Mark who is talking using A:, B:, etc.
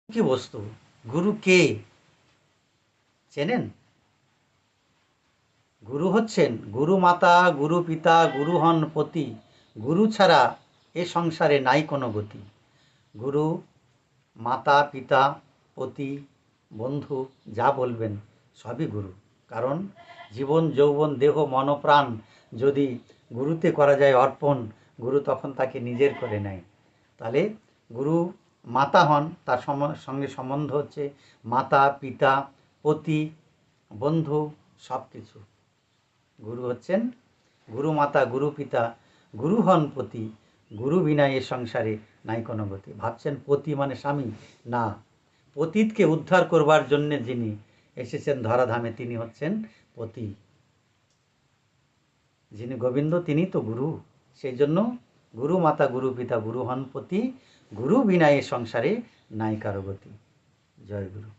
A: কি বস্তু? গুরু কে চেনেন? গুরু হচ্ছেন গুরু মাতা, গুরু পিতা, গুরু হন পতি। গুরু ছাড়া এ সংসারে নাই কোনো গতি। গুরু মাতা, পিতা, পতি, বন্ধু যা বলবেন সবই গুরু। কারণ জীবন, যৌবন, দেহ, মন, প্রাণ যদি গুরুতে করা যায় অর্পণ, গুরু তখন তাকে নিজের করে নেয়। তাহলে গুরু মাতা হন, তার সঙ্গে সম্বন্ধ হচ্ছে মাতা, পিতা, পতি, বন্ধু, সব কিছু। গুরু হচ্ছেন গুরু মাতা, গুরু পিতা, গুরু হন পতি। গুরু বিনা এ সংসারে নাই কোনো গতি। ভাবছেন পতি মানে স্বামী? না, পতিতকে উদ্ধার করবার জন্যে যিনি এসেছেন ধরাধামে তিনি হচ্ছেন পতি। যিনি গোবিন্দ তিনি তো গুরু। সেই জন্য গুরু মাতা, গুরু পিতা, গুরু হন পতি। গুরু বিনা এ সংসারে নাই কারো গতি। জয় গুরু।